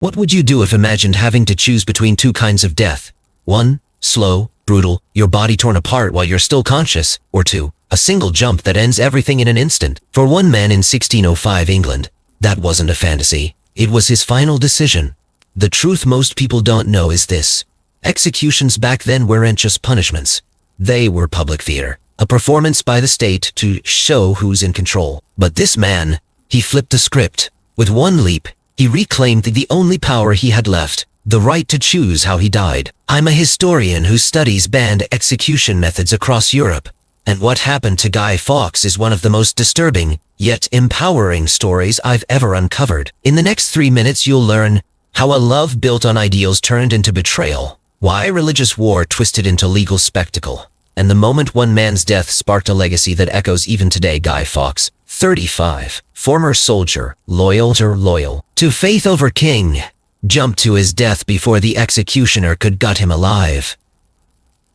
What would you do if imagined having to choose between two kinds of death? 1. Slow, brutal, your body torn apart while you're still conscious. Or 2. A single jump that ends everything in an instant. For one man in 1605 England, that wasn't a fantasy. It was his final decision. The truth most people don't know is this. Executions back then weren't just punishments. They were public theater. A performance by the state to show who's in control. But this man, he flipped the script. With one leap, he reclaimed the only power he had left, the right to choose how he died. I'm a historian who studies banned execution methods across Europe. And what happened to Guy Fawkes is one of the most disturbing, yet empowering stories I've ever uncovered. In the next 3 minutes you'll learn how a love built on ideals turned into betrayal, why religious war twisted into legal spectacle, and the moment one man's death sparked a legacy that echoes even today. Guy Fawkes, 35, former soldier, loyal to faith over king, jumped to his death before the executioner could gut him alive.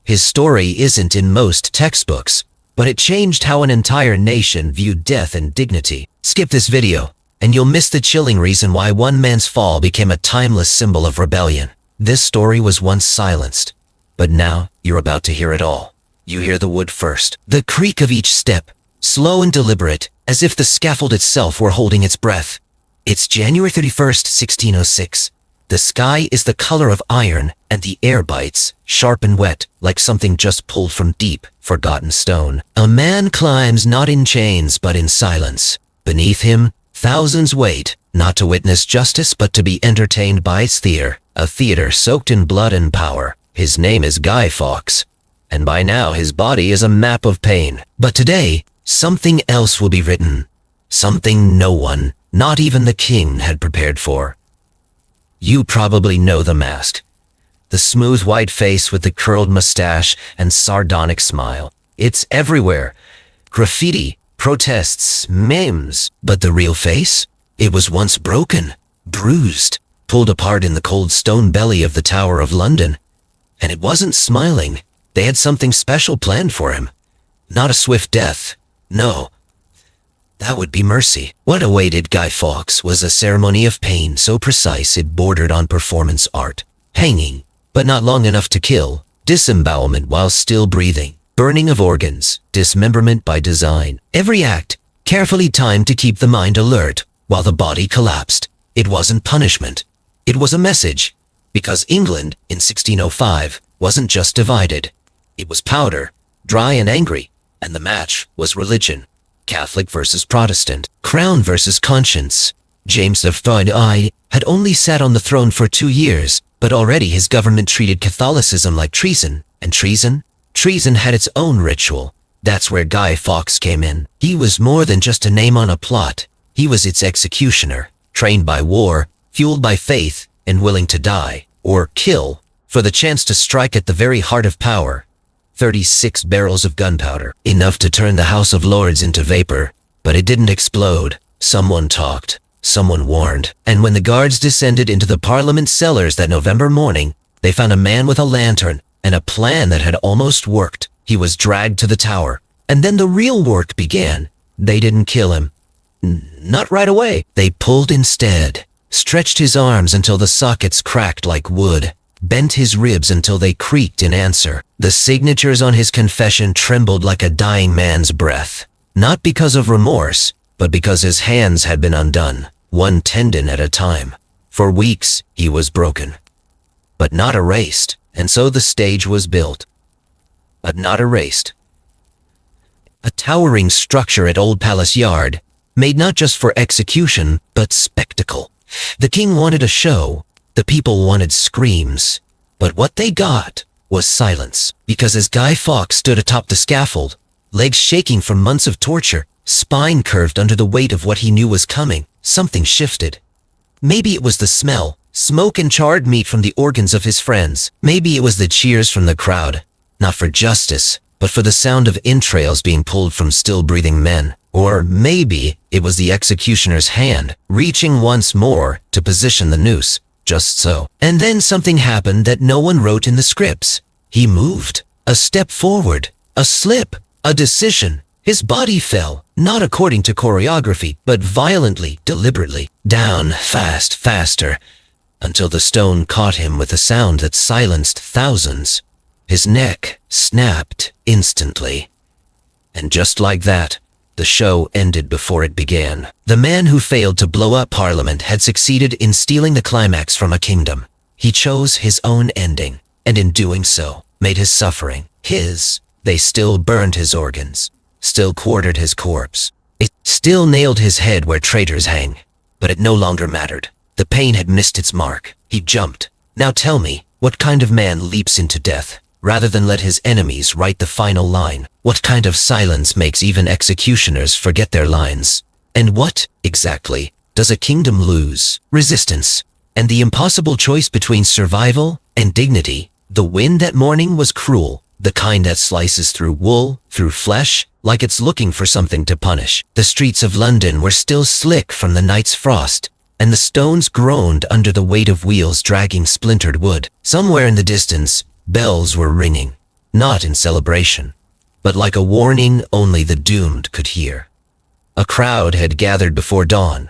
His story isn't in most textbooks, but it changed how an entire nation viewed death and dignity. Skip this video, and you'll miss the chilling reason why one man's fall became a timeless symbol of rebellion. This story was once silenced, but now you're about to hear it all. You hear the wood first, the creak of each step, slow and deliberate, as if the scaffold itself were holding its breath. It's January 31st, 1606. The sky is the color of iron, and the air bites, sharp and wet, like something just pulled from deep, forgotten stone. A man climbs not in chains, but in silence. Beneath him, thousands wait, not to witness justice, but to be entertained by its theater. A theater soaked in blood and power. His name is Guy Fawkes, and by now his body is a map of pain. But today, something else will be written. Something no one, not even the king, had prepared for. You probably know the mask. The smooth white face with the curled mustache and sardonic smile. It's everywhere. Graffiti, protests, memes. But the real face? It was once broken, bruised, pulled apart in the cold stone belly of the Tower of London. And it wasn't smiling. They had something special planned for him. Not a swift death. No. That would be mercy. What awaited Guy Fawkes was a ceremony of pain so precise it bordered on performance art. Hanging, but not long enough to kill. Disembowelment while still breathing. Burning of organs. Dismemberment by design. Every act, carefully timed to keep the mind alert, while the body collapsed. It wasn't punishment. It was a message. Because England, in 1605, wasn't just divided. It was powder, dry and angry. And the match was religion. Catholic versus Protestant, crown versus conscience. James VIII had only sat on the throne for 2 years, but already his government treated Catholicism like treason. And treason had its own ritual. That's where Guy Fawkes came in. He was more than just a name on a plot. He was its executioner, trained by war, fueled by faith, and willing to die, or kill, for the chance to strike at the very heart of power. 36 barrels of gunpowder, enough to turn the House of Lords into vapor. But it didn't explode. Someone talked. Someone warned. And when the guards descended into the Parliament cellars that November morning, they found a man with a lantern and a plan that had almost worked. He was dragged to the tower. And then the real work began. They didn't kill him. Not right away. They pulled instead. Stretched his arms until the sockets cracked like wood. Bent his ribs until they creaked in answer. The signatures on his confession trembled like a dying man's breath. Not because of remorse, but because his hands had been undone, one tendon at a time. For weeks, he was broken, but not erased. And so the stage was built, but not erased. A towering structure at Old Palace Yard, made not just for execution, but spectacle. The king wanted a show. The people wanted screams, but what they got was silence. Because as Guy Fawkes stood atop the scaffold, legs shaking from months of torture, spine curved under the weight of what he knew was coming, something shifted. Maybe it was the smell, smoke and charred meat from the organs of his friends. Maybe it was the cheers from the crowd, not for justice, but for the sound of entrails being pulled from still-breathing men. Or maybe it was the executioner's hand, reaching once more to position the noose. Just so. And then something happened that no one wrote in the scripts. He moved. A step forward. A slip. A decision. His body fell, not according to choreography, but violently, deliberately. Down, fast, faster. until the stone caught him with a sound that silenced thousands. His neck snapped instantly. And just like that, the show ended before it began. The man who failed to blow up Parliament had succeeded in stealing the climax from a kingdom. He chose his own ending, and in doing so, made his suffering his. They still burned his organs, still quartered his corpse. It still nailed his head where traitors hang. But it no longer mattered. The pain had missed its mark. He jumped. Now tell me, what kind of man leaps into death, rather than let his enemies write the final line? What kind of silence makes even executioners forget their lines? And what, exactly, does a kingdom lose? Resistance. And the impossible choice between survival and dignity. The wind that morning was cruel, the kind that slices through wool, through flesh, like it's looking for something to punish. The streets of London were still slick from the night's frost, and the stones groaned under the weight of wheels dragging splintered wood. Somewhere in the distance, bells were ringing, not in celebration, but like a warning only the doomed could hear. A crowd had gathered before dawn.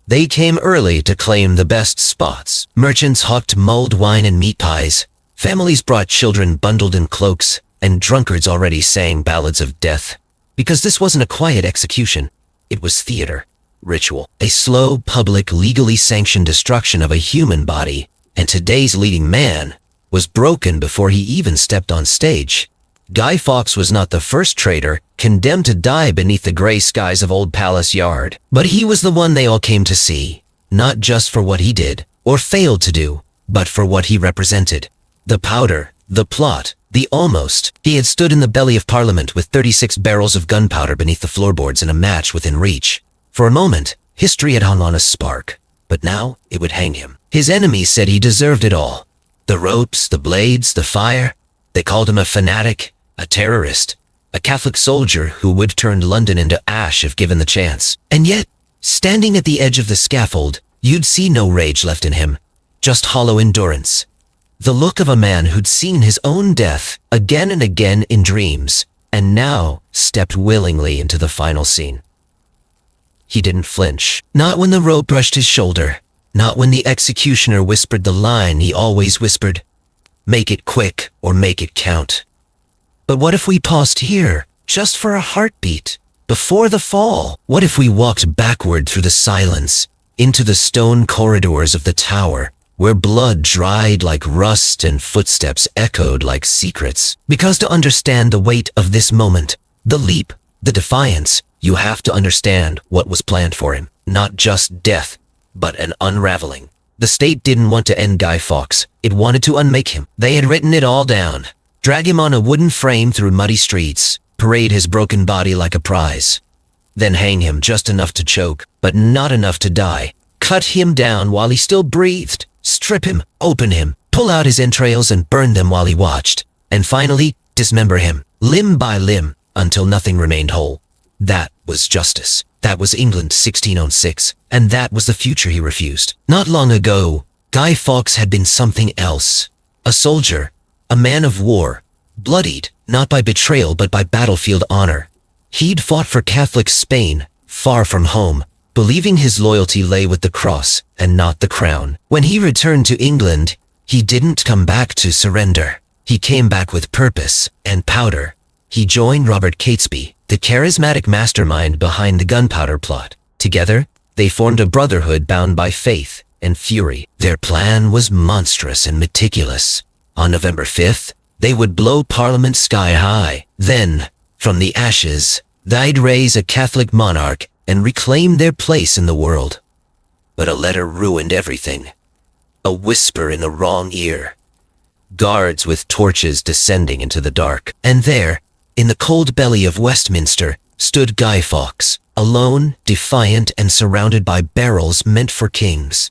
They came early to claim the best spots. Merchants hawked mulled wine and meat pies. Families brought children bundled in cloaks, and drunkards already sang ballads of death. Because this wasn't a quiet execution, it was theater, ritual, a slow, public, legally sanctioned destruction of a human body, and today's leading man was broken before he even stepped on stage. Guy Fawkes was not the first traitor condemned to die beneath the gray skies of Old Palace Yard, but he was the one they all came to see, not just for what he did, or failed to do, but for what he represented. The powder, the plot, the almost. He had stood in the belly of Parliament with 36 barrels of gunpowder beneath the floorboards in a match within reach. For a moment, history had hung on a spark, but now it would hang him. His enemies said he deserved it all. The ropes, the blades, the fire. They called him a fanatic, a terrorist, a Catholic soldier who would turn London into ash if given the chance. And yet, standing at the edge of the scaffold, you'd see no rage left in him, just hollow endurance. The look of a man who'd seen his own death again and again in dreams, and now stepped willingly into the final scene. He didn't flinch. Not when the rope brushed his shoulder. Not when the executioner whispered the line he always whispered, "Make it quick or make it count." But what if we paused here, just for a heartbeat, before the fall? What if we walked backward through the silence, into the stone corridors of the tower, where blood dried like rust and footsteps echoed like secrets? Because to understand the weight of this moment, the leap, the defiance, you have to understand what was planned for him. Not just death, but an unraveling. The state didn't want to end Guy Fawkes. It wanted to unmake him. They had written it all down. Drag him on a wooden frame through muddy streets, parade his broken body like a prize. Then hang him just enough to choke, but not enough to die. Cut him down while he still breathed. Strip him, open him, pull out his entrails and burn them while he watched. And finally, dismember him, limb by limb, until nothing remained whole. That was justice. That was England 1606. And that was the future he refused. Not long ago, Guy Fawkes had been something else. A soldier, a man of war, bloodied, not by betrayal but by battlefield honor. He'd fought for Catholic Spain, far from home, believing his loyalty lay with the cross and not the crown. When he returned to England, he didn't come back to surrender. He came back with purpose and powder. He joined Robert Catesby, the charismatic mastermind behind the Gunpowder Plot. Together, they formed a brotherhood bound by faith and fury. Their plan was monstrous and meticulous. On November 5th, they would blow Parliament sky high. Then, from the ashes, they'd raise a Catholic monarch and reclaim their place in the world. But a letter ruined everything. A whisper in the wrong ear. Guards with torches descending into the dark. And there, in the cold belly of Westminster, stood Guy Fawkes, alone, defiant, and surrounded by barrels meant for kings.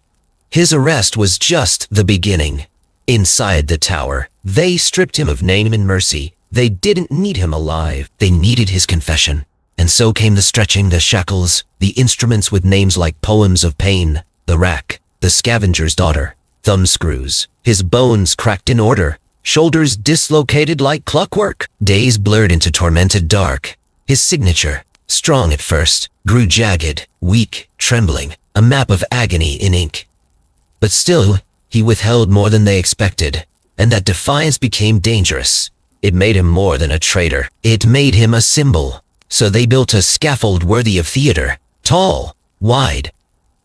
His arrest was just the beginning. Inside the tower, they stripped him of name and mercy. They didn't need him alive. They needed his confession. And so came the stretching, the shackles, the instruments with names like Poems of Pain, the rack, the scavenger's daughter, thumbscrews. His bones cracked in order, shoulders dislocated like clockwork. Days blurred into tormented dark. His signature, strong at first, grew jagged, weak, trembling, a map of agony in ink. But still, he withheld more than they expected, and that defiance became dangerous. It made him more than a traitor. It made him a symbol. So they built a scaffold worthy of theater, tall, wide,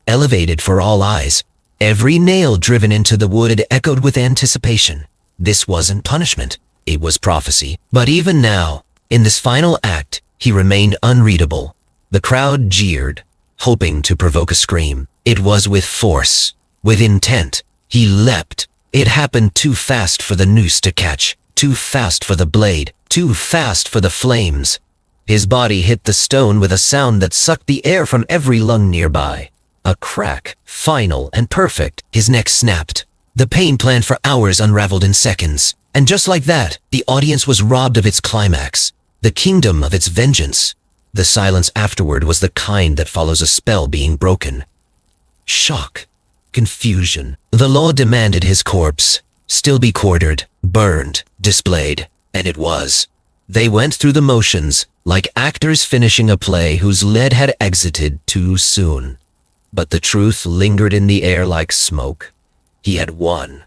elevated for all eyes. Every nail driven into the wood echoed with anticipation. This wasn't punishment, it was prophecy. But even now, in this final act, he remained unreadable. The crowd jeered, hoping to provoke a scream. It was with force, with intent. He leapt. It happened too fast for the noose to catch, too fast for the blade, too fast for the flames. His body hit the stone with a sound that sucked the air from every lung nearby. A crack, final and perfect. His neck snapped. The pain planned for hours unraveled in seconds. And just like that, the audience was robbed of its climax, the kingdom of its vengeance. The silence afterward was the kind that follows a spell being broken. Shock. Confusion. The law demanded his corpse still be quartered, burned, displayed. And it was. They went through the motions, like actors finishing a play whose lead had exited too soon. But the truth lingered in the air like smoke. He had won.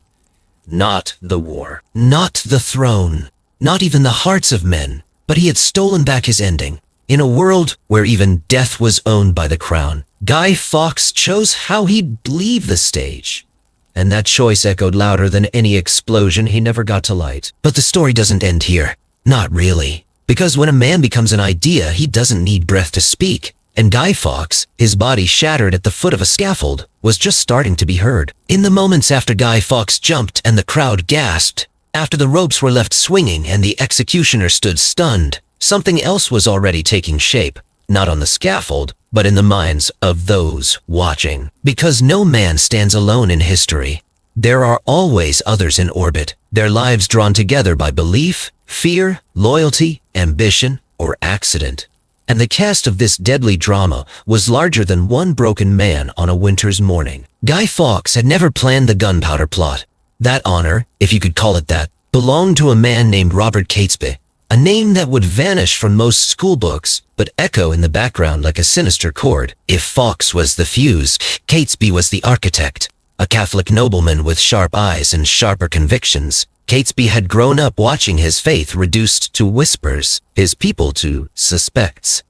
Not the war, not the throne, not even the hearts of men, but he had stolen back his ending. In a world where even death was owned by the crown, Guy Fawkes chose how he'd leave the stage. And that choice echoed louder than any explosion he never got to light. But the story doesn't end here. Not really. Because when a man becomes an idea, he doesn't need breath to speak. And Guy Fawkes, his body shattered at the foot of a scaffold, was just starting to be heard. In the moments after Guy Fawkes jumped and the crowd gasped, after the ropes were left swinging and the executioner stood stunned, something else was already taking shape, not on the scaffold, but in the minds of those watching. Because no man stands alone in history. There are always others in orbit, their lives drawn together by belief, fear, loyalty, ambition, or accident. And the cast of this deadly drama was larger than one broken man on a winter's morning. Guy Fawkes had never planned the Gunpowder Plot. That honor, if you could call it that, belonged to a man named Robert Catesby, a name that would vanish from most school books, but echo in the background like a sinister chord. If Fawkes was the fuse, Catesby was the architect, a Catholic nobleman with sharp eyes and sharper convictions. Catesby had grown up watching his faith reduced to whispers, his people to suspects.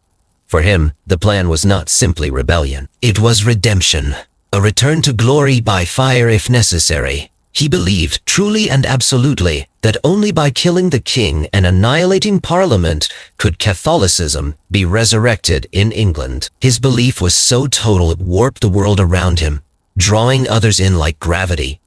For him, the plan was not simply rebellion. It was redemption, a return to glory by fire if necessary. He believed, truly and absolutely, that only by killing the king and annihilating Parliament could Catholicism be resurrected in England. His belief was so total it warped the world around him, drawing others in like gravity.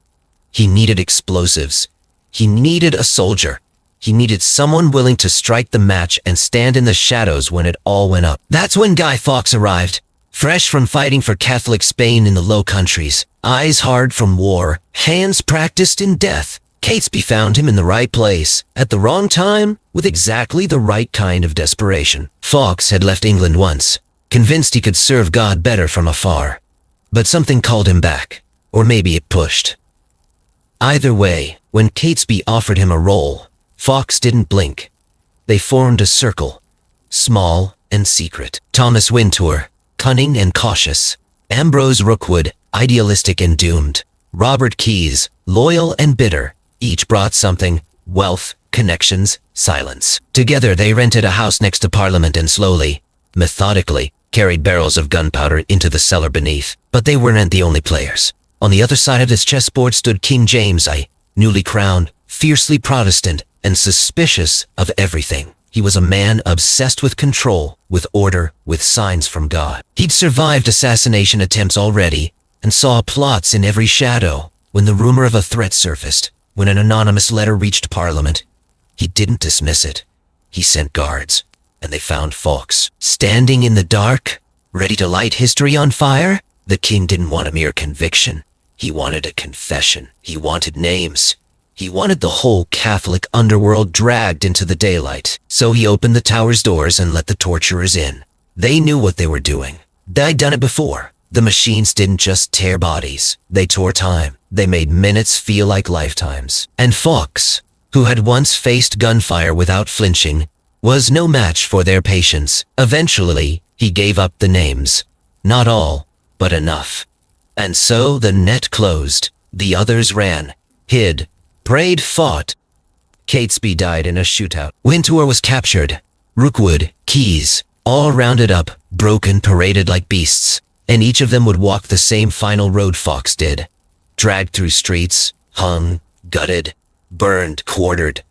He needed explosives. He needed a soldier. He needed someone willing to strike the match and stand in the shadows when it all went up. That's when Guy Fawkes arrived, fresh from fighting for Catholic Spain in the Low Countries, eyes hard from war, hands practiced in death. Catesby found him in the right place, at the wrong time, with exactly the right kind of desperation. Fawkes had left England once, convinced he could serve God better from afar. But something called him back, or maybe it pushed. Either way, when Catesby offered him a role, Fawkes didn't blink. They formed a circle, small and secret. Thomas Wintour, cunning and cautious. Ambrose Rookwood, idealistic and doomed. Robert Keyes, loyal and bitter. Each brought something: wealth, connections, silence. Together they rented a house next to Parliament and slowly, methodically, carried barrels of gunpowder into the cellar beneath. But they weren't the only players. On the other side of this chessboard stood King James I, newly crowned, fiercely Protestant, and suspicious of everything. He was a man obsessed with control, with order, with signs from God. He'd survived assassination attempts already, and saw plots in every shadow. When the rumor of a threat surfaced, when an anonymous letter reached Parliament, he didn't dismiss it. He sent guards, and they found Fawkes, standing in the dark, ready to light history on fire. The king didn't want a mere conviction. He wanted a confession. He wanted names. He wanted the whole Catholic underworld dragged into the daylight. So he opened the tower's doors and let the torturers in. They knew what they were doing. They'd done it before. The machines didn't just tear bodies. They tore time. They made minutes feel like lifetimes. And Fawkes, who had once faced gunfire without flinching, was no match for their patience. Eventually, he gave up the names. Not all, but enough. And so the net closed. The others ran, hid, prayed, fought. Catesby died in a shootout. Wintour was captured. Rookwood, Keyes, all rounded up, broken, paraded like beasts. And each of them would walk the same final road Fawkes did. Dragged through streets, hung, gutted, burned, quartered.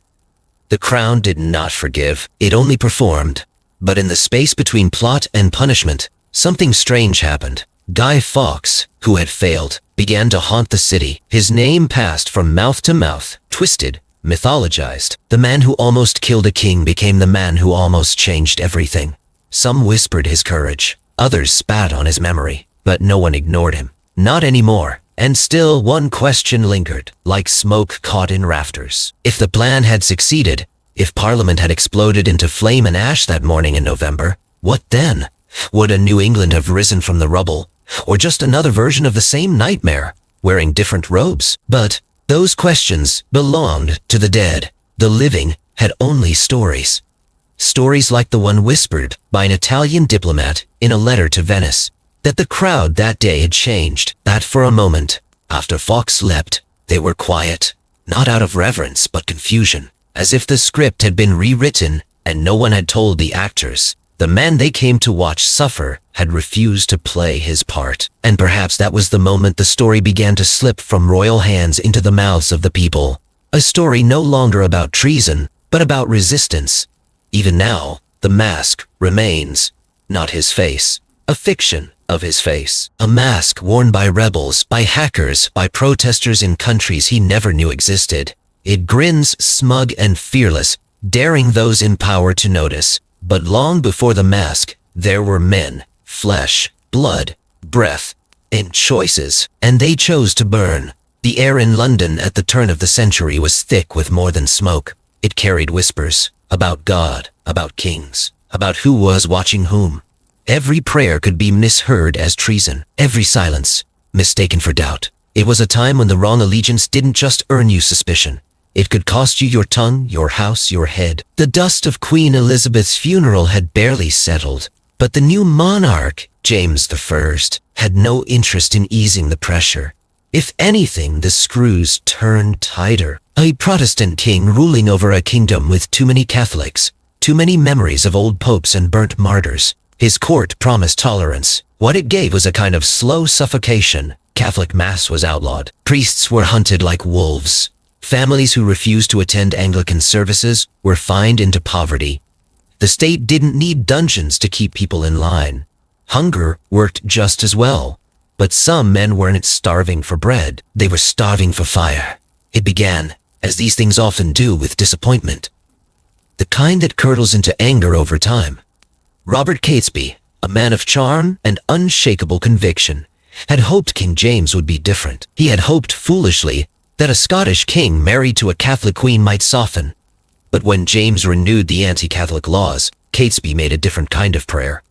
The crown did not forgive. It only performed. But in the space between plot and punishment, something strange happened. Guy Fawkes, who had failed, began to haunt the city. His name passed from mouth to mouth, twisted, mythologized. The man who almost killed a king became the man who almost changed everything. Some whispered his courage. Others spat on his memory. But no one ignored him. Not anymore. And still one question lingered, like smoke caught in rafters. If the plan had succeeded, if Parliament had exploded into flame and ash that morning in November, what then? Would a New England have risen from the rubble? Or just another version of the same nightmare, wearing different robes? But those questions belonged to the dead. The living had only stories. Stories like the one whispered by an Italian diplomat in a letter to Venice, that the crowd that day had changed, that for a moment, after Fawkes leapt, they were quiet, not out of reverence but confusion, as if the script had been rewritten and no one had told the actors. The man they came to watch suffer had refused to play his part. And perhaps that was the moment the story began to slip from royal hands into the mouths of the people. A story no longer about treason, but about resistance. Even now, the mask remains, not his face, a fiction of his face. A mask worn by rebels, by hackers, by protesters in countries he never knew existed. It grins smug and fearless, daring those in power to notice. But long before the mask, there were men, flesh, blood, breath, and choices, and they chose to burn. The air in London at the turn of the century was thick with more than smoke. It carried whispers about God, about kings, about who was watching whom. Every prayer could be misheard as treason, every silence mistaken for doubt. It was a time when the wrong allegiance didn't just earn you suspicion. It could cost you your tongue, your house, your head. The dust of Queen Elizabeth's funeral had barely settled, but the new monarch, James I, had no interest in easing the pressure. If anything, the screws turned tighter. A Protestant king ruling over a kingdom with too many Catholics, too many memories of old popes and burnt martyrs. His court promised tolerance. What it gave was a kind of slow suffocation. Catholic Mass was outlawed. Priests were hunted like wolves. Families who refused to attend Anglican services were fined into poverty. The state didn't need dungeons to keep people in line. Hunger worked just as well. But some men weren't starving for bread. They were starving for fire. It began, as these things often do, with disappointment. The kind that curdles into anger over time. Robert Catesby, a man of charm and unshakable conviction, had hoped King James would be different. He had hoped foolishly that a Scottish king married to a Catholic queen might soften. But when James renewed the anti-Catholic laws, Catesby made a different kind of prayer.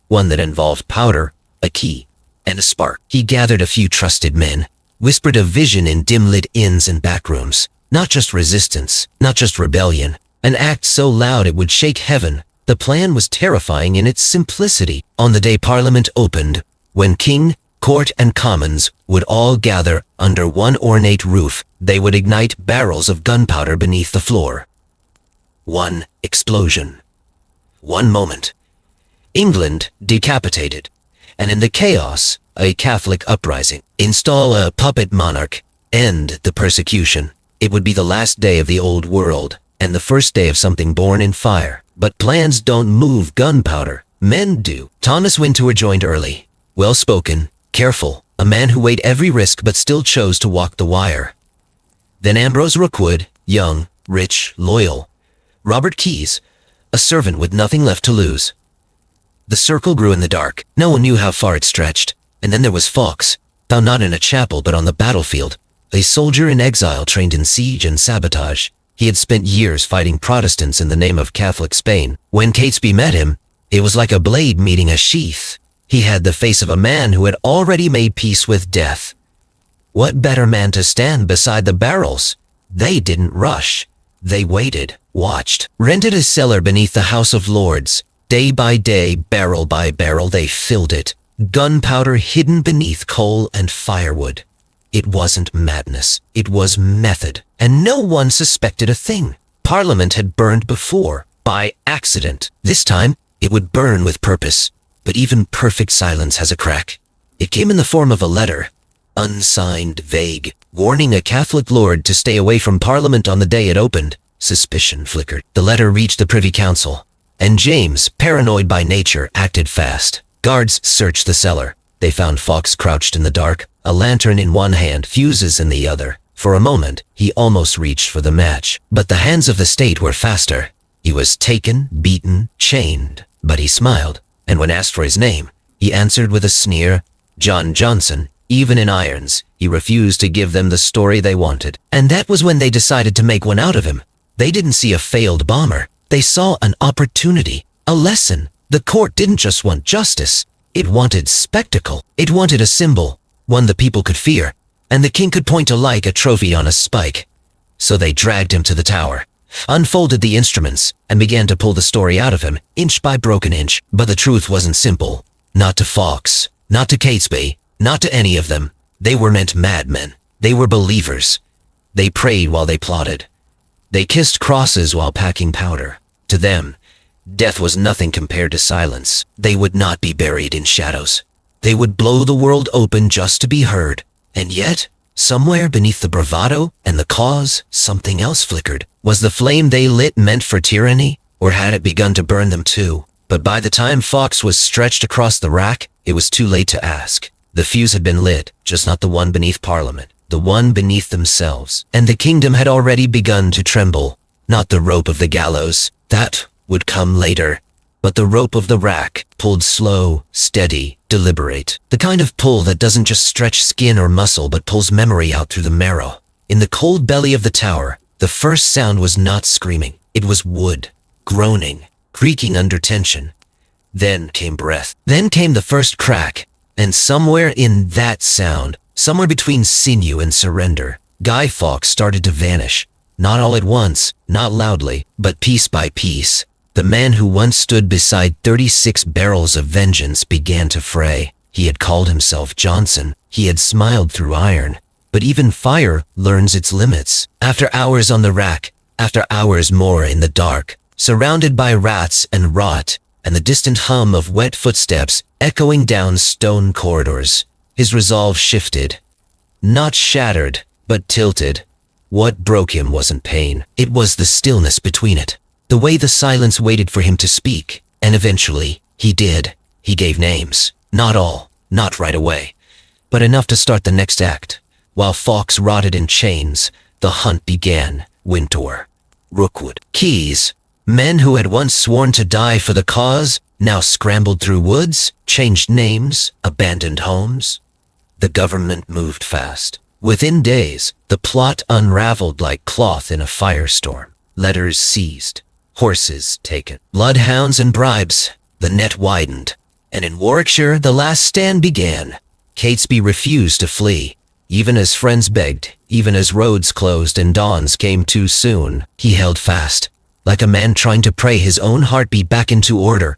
One that involved powder, a key, and a spark. He gathered a few trusted men, whispered a vision in dim-lit inns and backrooms. Not just resistance, not just rebellion. An act so loud it would shake heaven. The plan was terrifying in its simplicity. On the day Parliament opened, when King, Court, and Commons would all gather under one ornate roof, they would ignite barrels of gunpowder beneath the floor. One explosion. One moment. England decapitated. And in the chaos, a Catholic uprising. Install a puppet monarch. End the persecution. It would be the last day of the old world, and the first day of something born in fire. But plans don't move gunpowder. Men do. Thomas Wintour joined early. Well-spoken, careful, a man who weighed every risk but still chose to walk the wire. Then Ambrose Rookwood, young, rich, loyal. Robert Keyes, a servant with nothing left to lose. The circle grew in the dark. No one knew how far it stretched. And then there was Fawkes, found not in a chapel but on the battlefield, a soldier in exile trained in siege and sabotage. He had spent years fighting Protestants in the name of Catholic Spain. When Catesby met him, it was like a blade meeting a sheath. He had the face of a man who had already made peace with death. What better man to stand beside the barrels? They didn't rush. They waited, watched, rented a cellar beneath the House of Lords. Day by day, barrel by barrel, they filled it. gunpowder hidden beneath coal and firewood. It wasn't madness, it was method, and no one suspected a thing. Parliament had burned before, by accident. This time, it would burn with purpose. But even perfect silence has a crack. It came in the form of a letter, unsigned, vague, warning a Catholic lord to stay away from Parliament on the day it opened. Suspicion flickered. The letter reached the Privy Council, and James, paranoid by nature, acted fast. Guards searched the cellar. They found Fawkes crouched in the dark, a lantern in one hand, fuses in the other. For a moment, he almost reached for the match, but the hands of the state were faster. He was taken, beaten, chained, but he smiled, and when asked for his name, he answered with a sneer, John Johnson. Even in irons, he refused to give them the story they wanted. And that was when they decided to make one out of him. They didn't see a failed bomber. They saw an opportunity, a lesson. The court didn't just want justice. It wanted spectacle. It wanted a symbol, one the people could fear, and the king could point to like a trophy on a spike. So they dragged him to the tower, unfolded the instruments, and began to pull the story out of him, inch by broken inch. But the truth wasn't simple. Not to Fawkes, not to Catesby, not to any of them. They were meant madmen. They were believers. They prayed while they plotted. They kissed crosses while packing powder. To them, death was nothing compared to silence. They would not be buried in shadows. They would blow the world open just to be heard. And yet, somewhere beneath the bravado and the cause, something else flickered. Was the flame they lit meant for tyranny, or had it begun to burn them too? But by the time Fawkes was stretched across the rack, it was too late to ask. The fuse had been lit, just not the one beneath Parliament, the one beneath themselves. And the kingdom had already begun to tremble. Not the rope of the gallows, that would come later, but the rope of the rack, pulled slow, steady, deliberate. The kind of pull that doesn't just stretch skin or muscle but pulls memory out through the marrow. In the cold belly of the tower, the first sound was not screaming. It was wood, groaning, creaking under tension. Then came breath. Then came the first crack. And somewhere in that sound, somewhere between sinew and surrender, Guy Fawkes started to vanish. Not all at once, not loudly, but piece by piece. The man who once stood beside 36 barrels of vengeance began to fray. He had called himself Johnson. He had smiled through iron. But even fire learns its limits. After hours on the rack, after hours more in the dark, surrounded by rats and rot, and the distant hum of wet footsteps echoing down stone corridors, his resolve shifted. Not shattered, but tilted. What broke him wasn't pain. It was the stillness between it. The way the silence waited for him to speak. And eventually, he did. He gave names. Not all. Not right away. But enough to start the next act. While Fawkes rotted in chains, the hunt began. Wintour, Rookwood, Keyes. Men who had once sworn to die for the cause, now scrambled through woods, changed names, abandoned homes. The government moved fast. Within days, the plot unraveled like cloth in a firestorm. Letters seized, horses taken, bloodhounds and bribes. The net widened, and in Warwickshire the last stand began. Catesby refused to flee, even as friends begged, even as roads closed and dawns came too soon. He held fast, like a man trying to pray his own heartbeat back into order.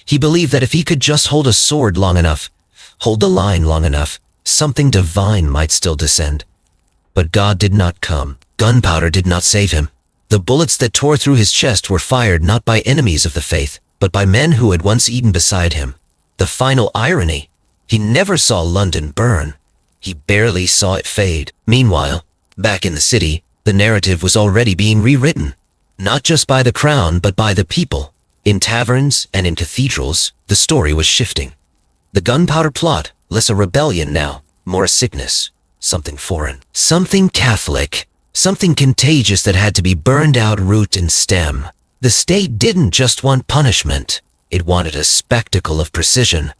He believed that if he could just hold a sword long enough, hold the line long enough, something divine might still descend. But God did not come. Gunpowder did not save him. The bullets that tore through his chest were fired not by enemies of the faith, but by men who had once eaten beside him. The final irony, he never saw London burn. He barely saw it fade. Meanwhile, back in the city, the narrative was already being rewritten. Not just by the crown, but by the people. In taverns and in cathedrals, the story was shifting. The Gunpowder Plot, less a rebellion now, more a sickness. Something foreign. Something Catholic. Something contagious that had to be burned out root and stem. The state didn't just want punishment. It wanted a spectacle of precision.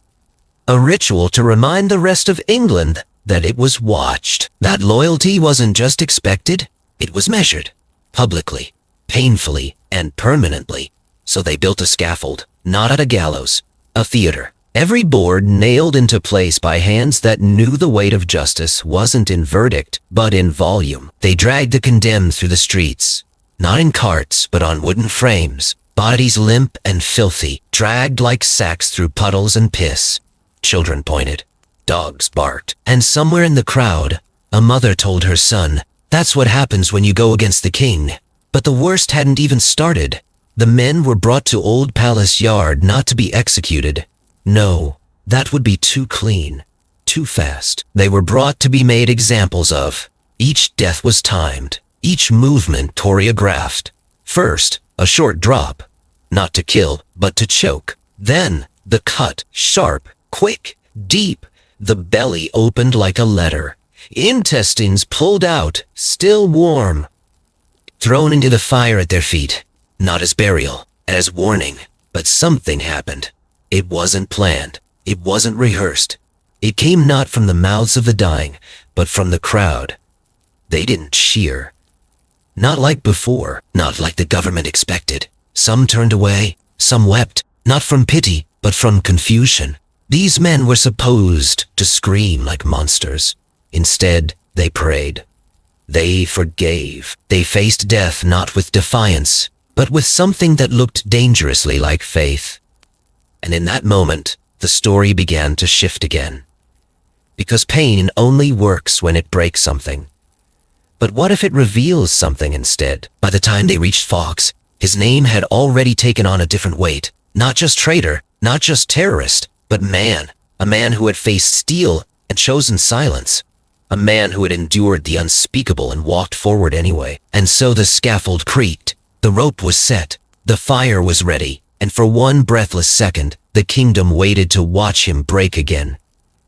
A ritual to remind the rest of England that it was watched. That loyalty wasn't just expected, it was measured. Publicly, painfully, and permanently. So they built a scaffold, not at a gallows, a theater. Every board nailed into place by hands that knew the weight of justice wasn't in verdict, but in volume. They dragged the condemned through the streets, not in carts, but on wooden frames, bodies limp and filthy, dragged like sacks through puddles and piss. Children pointed. Dogs barked. And somewhere in the crowd, a mother told her son, "That's what happens when you go against the king." But the worst hadn't even started. The men were brought to Old Palace Yard not to be executed. No, that would be too clean, too fast. They were brought to be made examples of. Each death was timed, each movement choreographed. First, a short drop, not to kill, but to choke. Then, the cut, sharp, quick, deep. The belly opened like a letter. Intestines pulled out, still warm. Thrown into the fire at their feet, not as burial, as warning. But something happened. It wasn't planned. It wasn't rehearsed. It came not from the mouths of the dying, but from the crowd. They didn't cheer. Not like before, not like the government expected. Some turned away, some wept, not from pity, but from confusion. These men were supposed to scream like monsters. Instead, they prayed. They forgave. They faced death not with defiance, but with something that looked dangerously like faith. And in that moment, the story began to shift again. Because pain only works when it breaks something. But what if it reveals something instead? By the time they reached Fawkes, his name had already taken on a different weight. Not just traitor, not just terrorist, but man. A man who had faced steel and chosen silence. A man who had endured the unspeakable and walked forward anyway. And so the scaffold creaked. The rope was set. The fire was ready. And for one breathless second, the kingdom waited to watch him break again.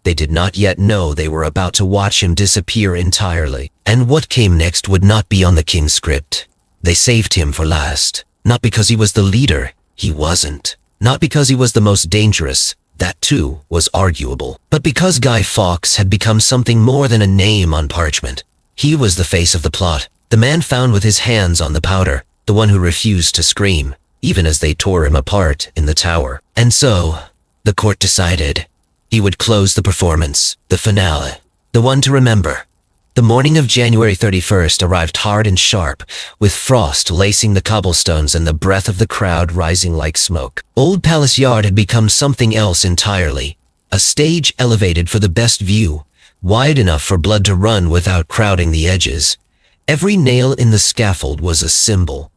They did not yet know they were about to watch him disappear entirely. And what came next would not be on the king's script. They saved him for last. Not because he was the leader. He wasn't. Not because he was the most dangerous. That too was arguable. But because Guy Fawkes had become something more than a name on parchment. He was the face of the plot. The man found with his hands on the powder. The one who refused to scream, even as they tore him apart in the tower. And so, the court decided he would close the performance, the finale, the one to remember. The morning of January 31st arrived hard and sharp, with frost lacing the cobblestones and the breath of the crowd rising like smoke. Old Palace Yard had become something else entirely. A stage elevated for the best view, wide enough for blood to run without crowding the edges. Every nail in the scaffold was a symbol.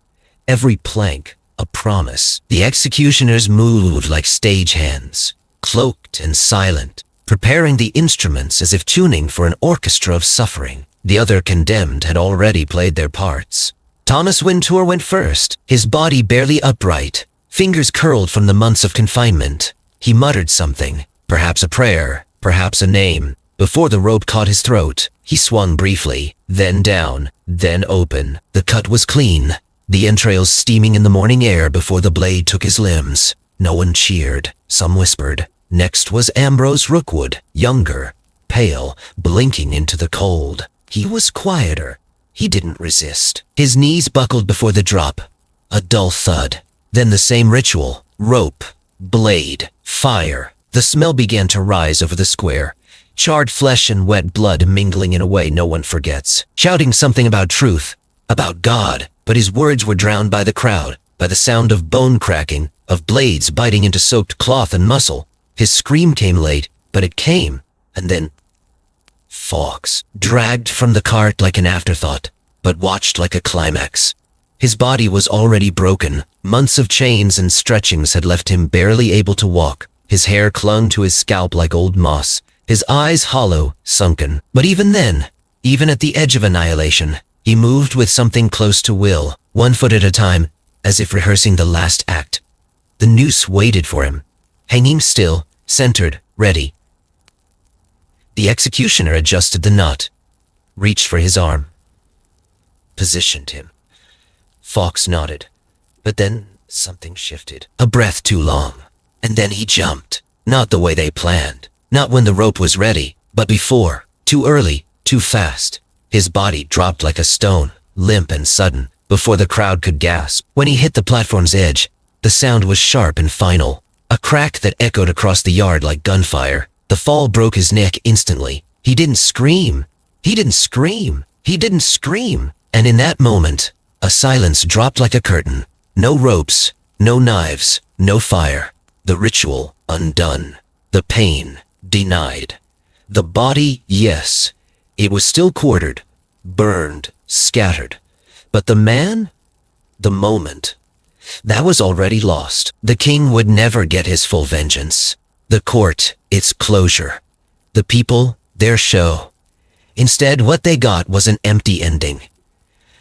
Every plank, a promise. The executioners moved like stagehands, cloaked and silent, preparing the instruments as if tuning for an orchestra of suffering. The other condemned had already played their parts. Thomas Wintour went first, his body barely upright, fingers curled from the months of confinement. He muttered something, perhaps a prayer, perhaps a name. Before the rope caught his throat, he swung briefly, then down, then open. The cut was clean, the entrails steaming in the morning air before the blade took his limbs. No one cheered, some whispered. Next was Ambrose Rookwood, younger, pale, blinking into the cold. He was quieter. He didn't resist. His knees buckled before the drop. A dull thud. Then the same ritual. Rope, blade, fire. The smell began to rise over the square. Charred flesh and wet blood mingling in a way no one forgets. Shouting something about truth, about God. But his words were drowned by the crowd, by the sound of bone cracking, of blades biting into soaked cloth and muscle. His scream came late, but it came, and then Fawkes, dragged from the cart like an afterthought, but watched like a climax. His body was already broken. Months of chains and stretchings had left him barely able to walk. His hair clung to his scalp like old moss, his eyes hollow, sunken. But even then, even at the edge of annihilation, he moved with something close to will, 1 foot at a time, as if rehearsing the last act. The noose waited for him, hanging still, centered, ready. The executioner adjusted the knot, reached for his arm, positioned him. Fawkes nodded, but then something shifted. A breath too long, and then he jumped. Not the way they planned, not when the rope was ready, but before, too early, too fast. His body dropped like a stone, limp and sudden, before the crowd could gasp. When he hit the platform's edge, the sound was sharp and final. A crack that echoed across the yard like gunfire. The fall broke his neck instantly. He didn't scream. He didn't scream. He didn't scream. And in that moment, a silence dropped like a curtain. No ropes, no knives, no fire. The ritual undone. The pain, denied. The body, yes. It was still quartered, burned, scattered. But the man? The moment. That was already lost. The king would never get his full vengeance. The court, its closure. The people, their show. Instead, what they got was an empty ending.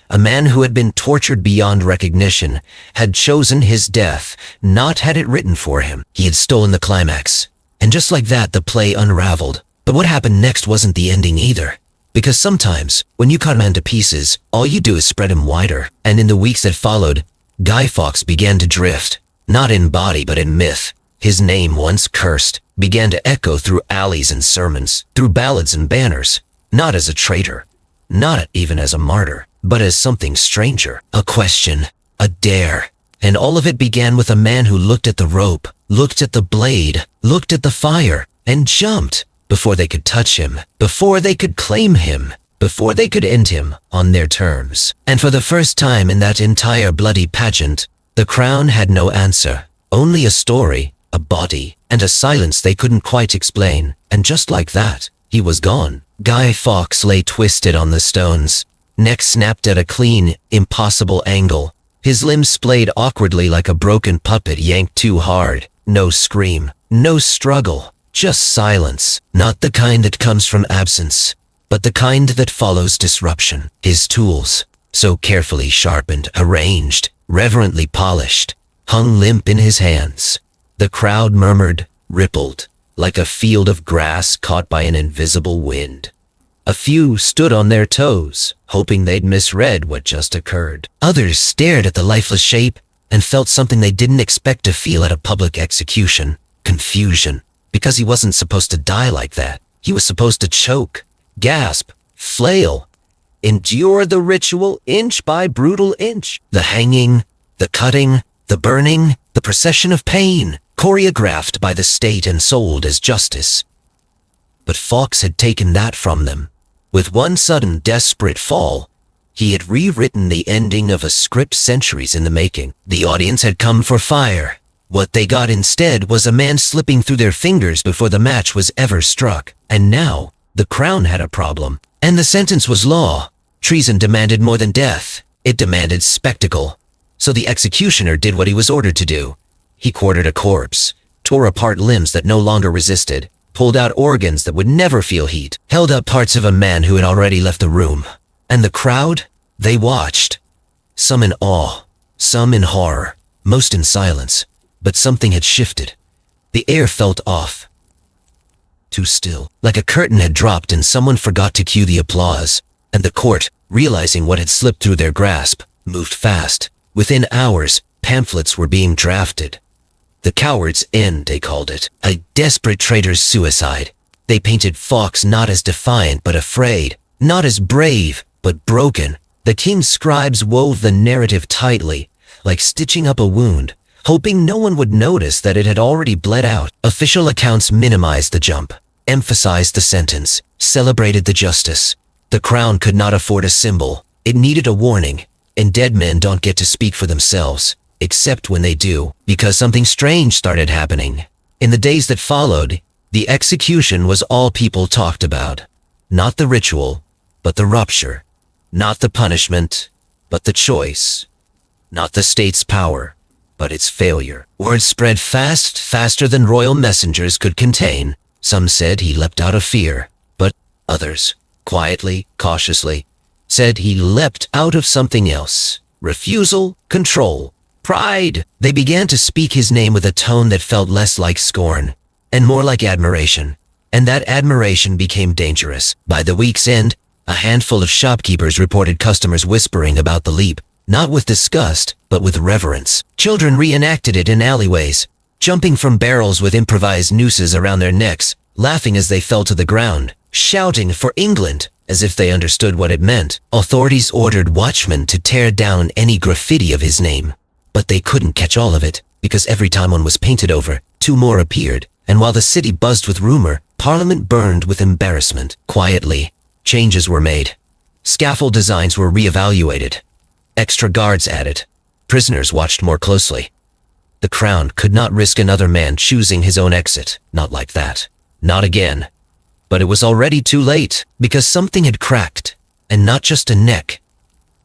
A man who had been tortured beyond recognition had chosen his death, not had it written for him. He had stolen the climax. And just like that, the play unraveled. But what happened next wasn't the ending either. Because sometimes, when you cut a man to pieces, all you do is spread him wider. And in the weeks that followed, Guy Fawkes began to drift, not in body but in myth. His name, once cursed, began to echo through alleys and sermons, through ballads and banners, not as a traitor, not even as a martyr, but as something stranger, a question, a dare. And all of it began with a man who looked at the rope, looked at the blade, looked at the fire, and jumped before they could touch him, before they could claim him, before they could end him on their terms. And for the first time in that entire bloody pageant, the crown had no answer, only a story, a body, and a silence they couldn't quite explain. And just like that, he was gone. Guy Fawkes lay twisted on the stones, neck snapped at a clean, impossible angle. His limbs splayed awkwardly like a broken puppet yanked too hard. No scream, no struggle, just silence. Not the kind that comes from absence, but the kind that follows disruption. His tools, so carefully sharpened, arranged, reverently polished, hung limp in his hands. The crowd murmured, rippled, like a field of grass caught by an invisible wind. A few stood on their toes, hoping they'd misread what just occurred. Others stared at the lifeless shape and felt something they didn't expect to feel at a public execution. Confusion. Because he wasn't supposed to die like that. He was supposed to choke, gasp, flail, endure the ritual inch by brutal inch. The hanging, the cutting, the burning, the procession of pain, choreographed by the state and sold as justice. But Fawkes had taken that from them. With one sudden desperate fall, he had rewritten the ending of a script centuries in the making. The audience had come for fire. What they got instead was a man slipping through their fingers before the match was ever struck. And now, the crown had a problem. And the sentence was law. Treason demanded more than death. It demanded spectacle. So the executioner did what he was ordered to do. He quartered a corpse, tore apart limbs that no longer resisted, pulled out organs that would never feel heat, held up parts of a man who had already left the room. And the crowd? They watched. Some in awe, some in horror, most in silence. But something had shifted. The air felt off. Too still. Like a curtain had dropped and someone forgot to cue the applause. And the court, realizing what had slipped through their grasp, moved fast. Within hours, pamphlets were being drafted. The coward's end, they called it. A desperate traitor's suicide. They painted Fawkes not as defiant but afraid. Not as brave, but broken. The king's scribes wove the narrative tightly, like stitching up a wound, hoping no one would notice that it had already bled out. Official accounts minimized the jump, emphasized the sentence, celebrated the justice. The crown could not afford a symbol. It needed a warning, and dead men don't get to speak for themselves, except when they do, because something strange started happening. In the days that followed, the execution was all people talked about. Not the ritual, but the rupture. Not the punishment, but the choice. Not the state's power, but its failure. Word spread fast, faster than royal messengers could contain. Some said he leapt out of fear, but others, quietly, cautiously, said he leapt out of something else. Refusal, control, pride. They began to speak his name with a tone that felt less like scorn, and more like admiration. And that admiration became dangerous. By the week's end, a handful of shopkeepers reported customers whispering about the leap, not with disgust, but with reverence. Children reenacted it in alleyways, jumping from barrels with improvised nooses around their necks, laughing as they fell to the ground, shouting for England, as if they understood what it meant. Authorities ordered watchmen to tear down any graffiti of his name, but they couldn't catch all of it, because every time one was painted over, two more appeared, and while the city buzzed with rumor, Parliament burned with embarrassment. Quietly, changes were made. Scaffold designs were reevaluated. Extra guards added. Prisoners watched more closely. The crown could not risk another man choosing his own exit. Not like that. Not again. But it was already too late, because something had cracked, and not just a neck.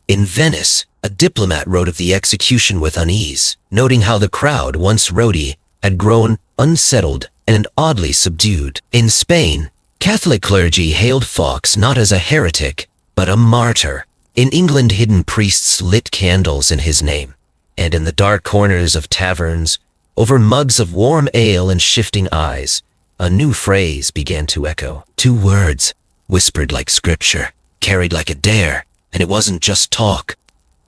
In Venice, a diplomat wrote of the execution with unease, noting how the crowd, once rowdy, had grown unsettled and oddly subdued. In Spain, Catholic clergy hailed Fawkes not as a heretic, but a martyr. In England, hidden priests lit candles in his name, and in the dark corners of taverns, over mugs of warm ale and shifting eyes, a new phrase began to echo. 2 words, whispered like scripture, carried like a dare, and it wasn't just talk.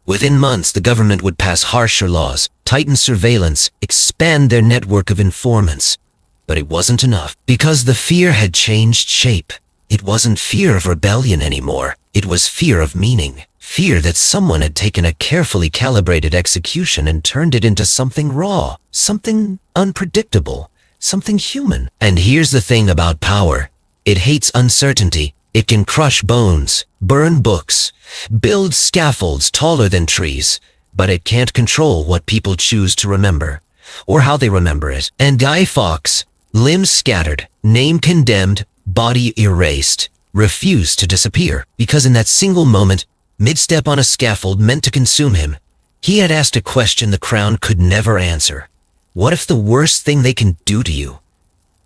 Within months, the government would pass harsher laws, tighten surveillance, expand their network of informants. But it wasn't enough, because the fear had changed shape. It wasn't fear of rebellion anymore. It was fear of meaning. Fear that someone had taken a carefully calibrated execution and turned it into something raw, something unpredictable, something human. And here's the thing about power. It hates uncertainty. It can crush bones, burn books, build scaffolds taller than trees, but it can't control what people choose to remember, or how they remember it. And Guy Fawkes, limbs scattered, name condemned, body erased, refused to disappear, because in that single moment, mid-step on a scaffold meant to consume him, he had asked a question the crown could never answer. What if the worst thing they can do to you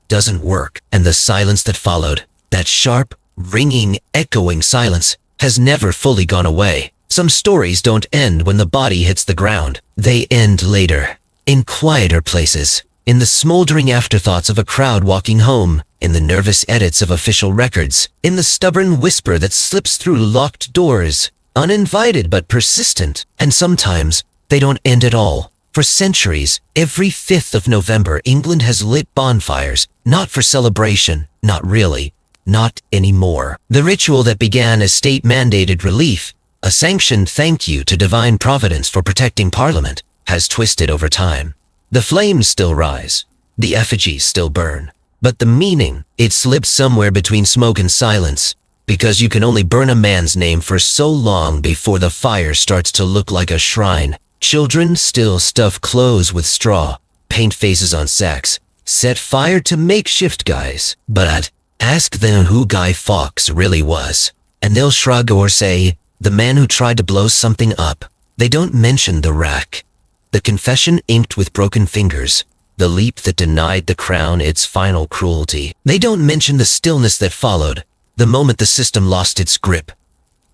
doesn't work? And the silence that followed, that sharp, ringing, echoing silence, has never fully gone away. Some stories don't end when the body hits the ground. They end later, in quieter places, in the smoldering afterthoughts of a crowd walking home, in the nervous edits of official records, in the stubborn whisper that slips through locked doors, uninvited but persistent. And sometimes, they don't end at all. For centuries, every 5th of November, England has lit bonfires, not for celebration, not really, not anymore. The ritual that began as state-mandated relief, a sanctioned thank you to divine providence for protecting Parliament, has twisted over time. The flames still rise, the effigies still burn, but the meaning, it slips somewhere between smoke and silence, because you can only burn a man's name for so long before the fire starts to look like a shrine. Children still stuff clothes with straw, paint faces on sacks, set fire to makeshift guys, but ask them who Guy Fawkes really was, and they'll shrug or say, the man who tried to blow something up. They don't mention the rack, the confession inked with broken fingers, the leap that denied the crown its final cruelty. They don't mention the stillness that followed, the moment the system lost its grip.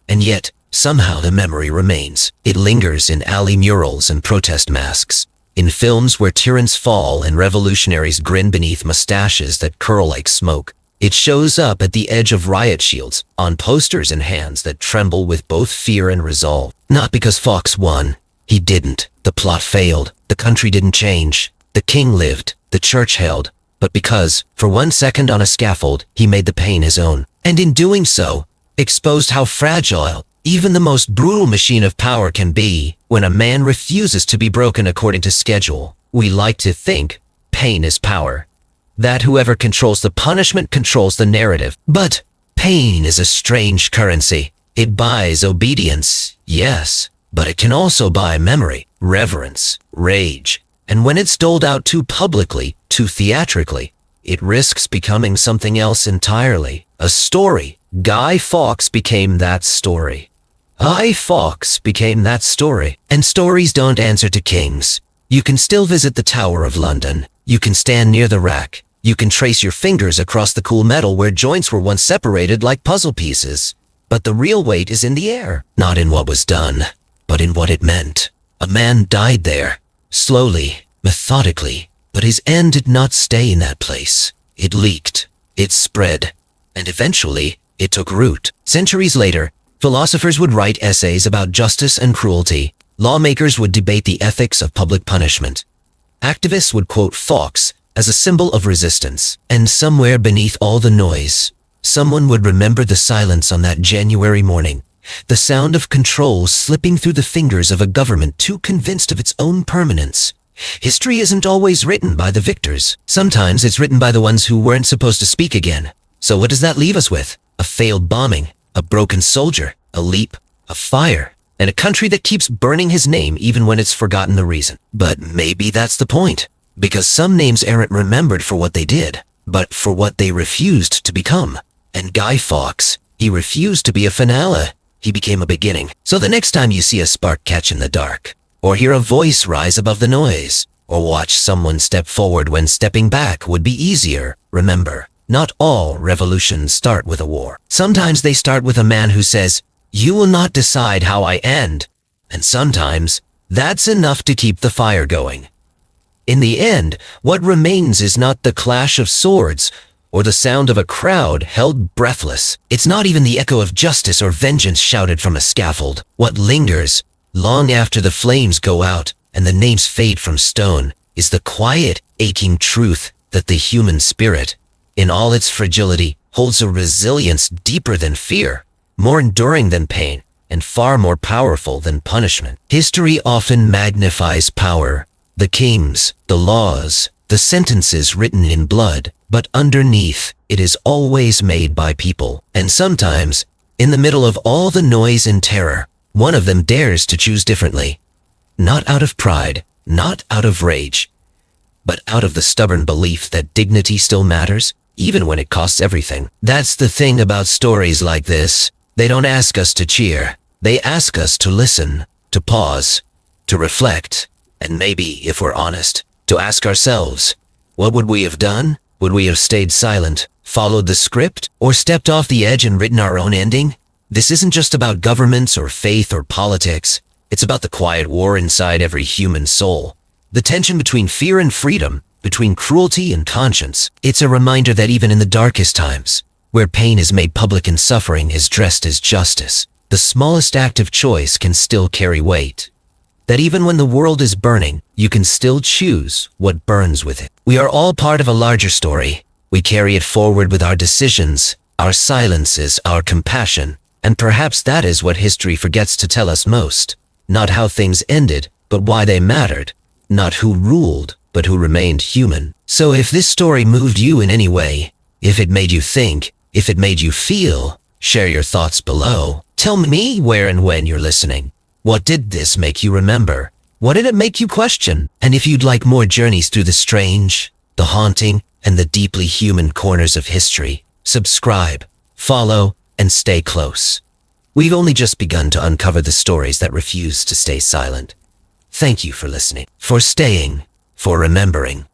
And yet, somehow the memory remains. It lingers in alley murals and protest masks, in films where tyrants fall and revolutionaries grin beneath mustaches that curl like smoke. It shows up at the edge of riot shields, on posters and hands that tremble with both fear and resolve. Not because Fawkes won. He didn't. The plot failed. The country didn't change. The king lived. The church held. But because, for 1 second on a scaffold, he made the pain his own. And in doing so, exposed how fragile even the most brutal machine of power can be when a man refuses to be broken according to schedule. We like to think pain is power, that whoever controls the punishment controls the narrative. But pain is a strange currency. It buys obedience, yes, but it can also buy memory, reverence, rage. And when it's doled out too publicly, too theatrically, it risks becoming something else entirely. A story. Guy Fawkes became that story. Guy Fawkes became that story. And stories don't answer to kings. You can still visit the Tower of London. You can stand near the rack. You can trace your fingers across the cool metal where joints were once separated like puzzle pieces. But the real weight is in the air. Not in what was done, but in what it meant. A man died there, slowly, methodically, but his end did not stay in that place. It leaked. It spread. And eventually, it took root. Centuries later, philosophers would write essays about justice and cruelty. Lawmakers would debate the ethics of public punishment. Activists would quote Fawkes as a symbol of resistance. And somewhere beneath all the noise, someone would remember the silence on that January morning, the sound of control slipping through the fingers of a government too convinced of its own permanence. History isn't always written by the victors. Sometimes it's written by the ones who weren't supposed to speak again. So what does that leave us with? A failed bombing, a broken soldier, a leap, a fire. and a country that keeps burning his name even when it's forgotten the reason. But maybe that's the point, because some names aren't remembered for what they did, but for what they refused to become. And Guy Fawkes, he refused to be a finale. He became a beginning. So the next time you see a spark catch in the dark, or hear a voice rise above the noise, or watch someone step forward when stepping back would be easier, remember, not all revolutions start with a war. Sometimes they start with a man who says, "You will not decide how I end." And sometimes that's enough to keep the fire going. In the end, what remains is not the clash of swords or the sound of a crowd held breathless. It's not even the echo of justice or vengeance shouted from a scaffold. What lingers, long after the flames go out and the names fade from stone, is the quiet, aching truth that the human spirit, in all its fragility, holds a resilience deeper than fear, more enduring than pain, and far more powerful than punishment. History often magnifies power, the kings, the laws, the sentences written in blood, but underneath, it is always made by people. And sometimes, in the middle of all the noise and terror, one of them dares to choose differently. Not out of pride, not out of rage, but out of the stubborn belief that dignity still matters, even when it costs everything. That's the thing about stories like this. They don't ask us to cheer. They ask us to listen, to pause, to reflect, and maybe, if we're honest, to ask ourselves, what would we have done? Would we have stayed silent, followed the script, or stepped off the edge and written our own ending? This isn't just about governments or faith or politics. It's about the quiet war inside every human soul. The tension between fear and freedom, between cruelty and conscience. It's a reminder that even in the darkest times, where pain is made public and suffering is dressed as justice, the smallest act of choice can still carry weight. That even when the world is burning, you can still choose what burns with it. We are all part of a larger story. We carry it forward with our decisions, our silences, our compassion, and perhaps that is what history forgets to tell us most. Not how things ended, but why they mattered. Not who ruled, but who remained human. So if this story moved you in any way, if it made you think, if it made you feel, share your thoughts below. Tell me where and when you're listening. What did this make you remember? What did it make you question? And if you'd like more journeys through the strange, the haunting, and the deeply human corners of history, subscribe, follow, and stay close. We've only just begun to uncover the stories that refuse to stay silent. Thank you for listening, for staying, for remembering.